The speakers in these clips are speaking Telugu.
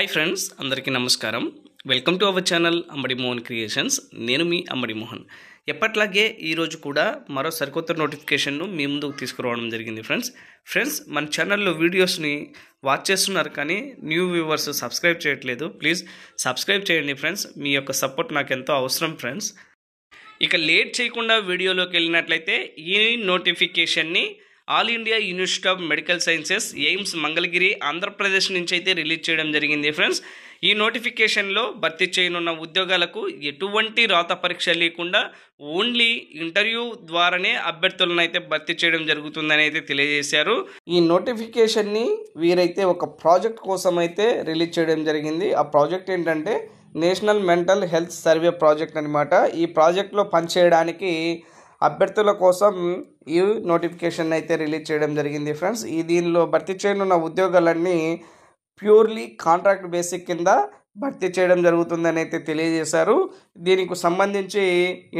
హాయ్ ఫ్రెండ్స్, అందరికీ నమస్కారం. Welcome to our channel Ambadi Mohan creations. నేను మీ అంబడి మోహన్. ఎప్పట్లాగే ఈరోజు కూడా మరో సరికొత్త నోటిఫికేషన్ను మీ ముందుకు తీసుకురావడం జరిగింది. ఫ్రెండ్స్ మన ఛానల్లో వీడియోస్ని వాచ్ చేస్తున్నారు, కానీ న్యూ వ్యూవర్స్ సబ్స్క్రైబ్ చేయట్లేదు. ప్లీజ్ సబ్స్క్రైబ్ చేయండి ఫ్రెండ్స్. మీ యొక్క సపోర్ట్ నాకు ఎంతో అవసరం ఫ్రెండ్స్. ఇక లేట్ చేయకుండా వీడియోలోకి వెళ్ళినట్లయితే ఈ నోటిఫికేషన్ని all India Institute of Medical Sciences AIIMS Mangalagiri Andhra Pradesh నుంచి అయితే రిలీజ్ చేయడం జరిగింది. ఫ్రెండ్స్, ఈ నోటిఫికేషన్లో భర్తీ చేయనున్న ఉద్యోగాలకు ఎటువంటి రాత పరీక్ష లేకుండా ఓన్లీ ఇంటర్వ్యూ ద్వారానే అభ్యర్థులను అయితే భర్తీ చేయడం జరుగుతుందని అయితే తెలియజేశారు. ఈ నోటిఫికేషన్ని వీరైతే ఒక ప్రాజెక్ట్ కోసం అయితే రిలీజ్ చేయడం జరిగింది. ఆ ప్రాజెక్ట్ ఏంటంటే national mental health survey project అనమాట. ఈ ప్రాజెక్ట్లో పనిచేయడానికి అభ్యర్థుల కోసం ఈ నోటిఫికేషన్ అయితే రిలీజ్ చేయడం జరిగింది. ఫ్రెండ్స్, దీనిలో భర్తీ చేయనున్న ఉద్యోగాలన్నీ ప్యూర్లీ కాంట్రాక్ట్ బేసిక్ కింద భర్తీ చేయడం జరుగుతుందని అయితే తెలియజేశారు. దీనికి సంబంధించి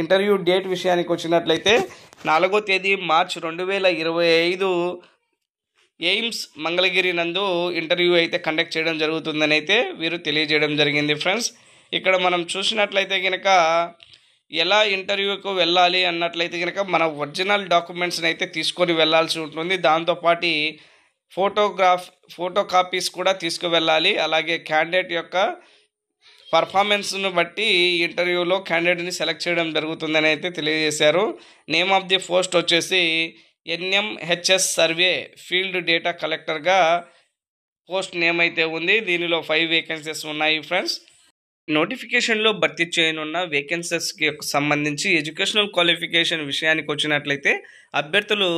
ఇంటర్వ్యూ డేట్ విషయానికి వచ్చినట్లయితే 4వ తేదీ మార్చ్ 2025 ఎయిమ్స్ మంగళగిరి నందు ఇంటర్వ్యూ అయితే కండక్ట్ చేయడం జరుగుతుందని అయితే వీరు తెలియజేయడం జరిగింది. ఫ్రెండ్స్, ఇక్కడ మనం చూసినట్లయితే కనుక ఎలా ఇంటర్వ్యూకు వెళ్ళాలి అన్నట్లయితే కనుక మన ఒరిజినల్ డాక్యుమెంట్స్ని అయితే తీసుకొని వెళ్ళాల్సి ఉంటుంది. దాంతోపాటు ఫోటో కాపీస్ కూడా తీసుకువెళ్ళాలి. అలాగే క్యాండిడేట్ యొక్క పర్ఫార్మెన్స్ను బట్టి ఇంటర్వ్యూలో క్యాండిడేట్ని సెలెక్ట్ చేయడం జరుగుతుందని అయితే తెలియజేశారు. నేమ్ ఆఫ్ ది పోస్ట్ వచ్చేసి NMHS సర్వే ఫీల్డ్ డేటా కలెక్టర్గా పోస్ట్ నేమ్ అయితే ఉంది. దీనిలో 5 వేకెన్సీస్ ఉన్నాయి. ఫ్రెండ్స్, నోటిఫికేషన్లో భర్తీ చేయనున్న వేకెన్సీస్కి సంబంధించి ఎడ్యుకేషనల్ క్వాలిఫికేషన్ విషయానికి వచ్చినట్లయితే అభ్యర్థులు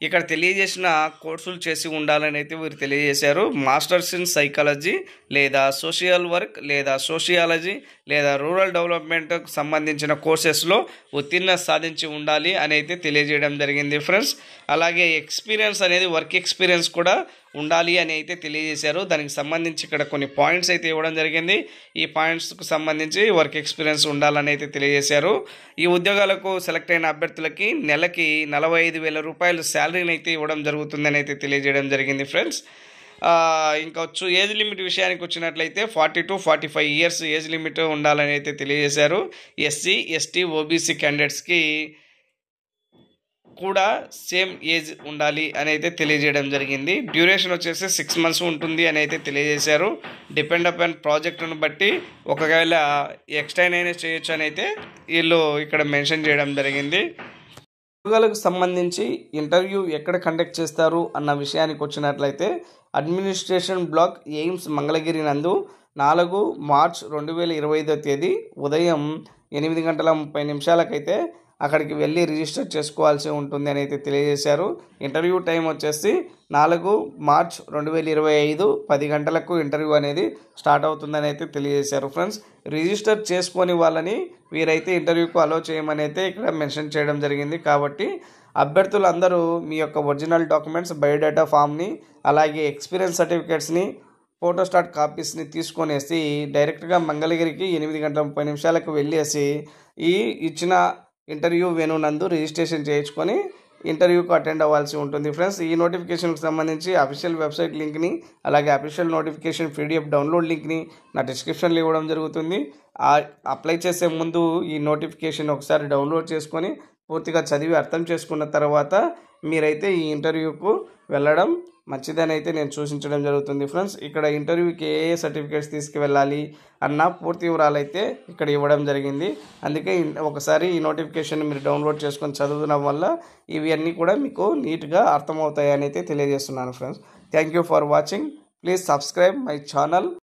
ఇక్కడ తెలియజేసిన కోర్సులు చేసి ఉండాలని అయితే వీరు తెలియజేశారు. మాస్టర్స్ ఇన్ సైకాలజీ లేదా సోషల్ వర్క్ లేదా సోషియాలజీ లేదా రూరల్ డెవలప్మెంట్కి సంబంధించిన కోర్సెస్లో ఉత్తీర్ణత సాధించి ఉండాలి అని అయితే తెలియజేయడం జరిగింది. ఫ్రెండ్స్, అలాగే ఎక్స్పీరియన్స్ అనేది వర్క్ ఎక్స్పీరియన్స్ కూడా ఉండాలి అని అయితే తెలియజేశారు. దానికి సంబంధించి ఇక్కడ కొన్ని పాయింట్స్ అయితే ఇవ్వడం జరిగింది. ఈ పాయింట్స్కు సంబంధించి వర్క్ ఎక్స్పీరియన్స్ ఉండాలని అయితే తెలియజేశారు. ఈ ఉద్యోగాలకు సెలెక్ట్ అయిన అభ్యర్థులకి నెలకి 45,000 రూపాయలు శాలరీని అయితే ఇవ్వడం జరుగుతుందని అయితే తెలియజేయడం జరిగింది. ఫ్రెండ్స్, ఇంకా ఏజ్ లిమిట్ విషయానికి వచ్చినట్లయితే 40 to 45 ఇయర్స్ ఏజ్ లిమిట్ ఉండాలని అయితే తెలియజేశారు. SC, ST, OBC క్యాండిడేట్స్కి కూడా సేమ్ ఏజ్ ఉండాలి అని అయితే తెలియజేయడం జరిగింది. డ్యూరేషన్ వచ్చేసి 6 months ఉంటుంది అని అయితే తెలియజేశారు. డిపెండ్ అపాన్ ప్రాజెక్టును బట్టి ఒకవేళ ఎక్స్టెండ్ అయినా చేయొచ్చు అని అయితే వీళ్ళు ఇక్కడ మెన్షన్ చేయడం జరిగింది. ఉద్యోగాలకు సంబంధించి ఇంటర్వ్యూ ఎక్కడ కండక్ట్ చేస్తారు అన్న విషయానికి వచ్చినట్లయితే అడ్మినిస్ట్రేషన్ బ్లాక్ ఎయిమ్స్ మంగళగిరి నందు 4 మార్చ్ 2025 తేదీ ఉదయం 8:30 అక్కడికి వెళ్ళి రిజిస్టర్ చేసుకోవాల్సి ఉంటుంది అని అయితే తెలియజేశారు. ఇంటర్వ్యూ టైం వచ్చేసి 4 మార్చ్ 2025 10 గంటలకు ఇంటర్వ్యూ అనేది స్టార్ట్ అవుతుందని అయితే తెలియజేశారు. ఫ్రెండ్స్, రిజిస్టర్ చేసుకొని వాళ్ళని వీరైతే ఇంటర్వ్యూకు అలో చేయమని అయితే ఇక్కడ మెన్షన్ చేయడం జరిగింది. కాబట్టి అభ్యర్థులు అందరూ మీ యొక్క ఒరిజినల్ డాక్యుమెంట్స్, బయోడేటా ఫామ్ని, అలాగే ఎక్స్పీరియన్స్ సర్టిఫికేట్స్ని, ఫోటోస్టాట్ కాపీస్ని తీసుకొనేసి డైరెక్ట్గా మంగళగిరికి 8:30 వెళ్ళేసి ఈ ఇచ్చిన ఇంటర్వ్యూ వెన్యూ నందు రిజిస్ట్రేషన్ చేయించుకొని ఇంటర్వ్యూకు అటెండ్ అవ్వాల్సి ఉంటుంది. ఫ్రెండ్స్, ఈ నోటిఫికేషన్కి సంబంధించి అఫీషియల్ వెబ్సైట్ లింక్ని, అలాగే అఫీషియల్ నోటిఫికేషన్ PDF డౌన్లోడ్ లింక్ని నా డిస్క్రిప్షన్లో ఇవ్వడం జరుగుతుంది. అప్లై చేసే ముందు ఈ నోటిఫికేషన్ ఒకసారి డౌన్లోడ్ చేసుకొని పూర్తిగా చదివి అర్థం చేసుకున్న తర్వాత మీరైతే ఈ ఇంటర్వ్యూకు వెళ్ళడం మంచిదని అయితే నేను సూచించడం జరుగుతుంది. ఫ్రెండ్స్, ఇక్కడ ఇంటర్వ్యూకి ఏ సర్టిఫికేట్స్ తీసుకువెళ్ళాలి అన్న పూర్తి వివరాలు అయితే ఇక్కడ ఇవ్వడం జరిగింది. అందుకే ఒకసారి ఈ నోటిఫికేషన్ మీరు డౌన్లోడ్ చేసుకొని చదవడం వల్ల ఇవన్నీ కూడా మీకు నీట్గా అర్థమవుతాయని అయితే తెలియజేస్తున్నాను. Friends, thank you for watching. Please subscribe my channel.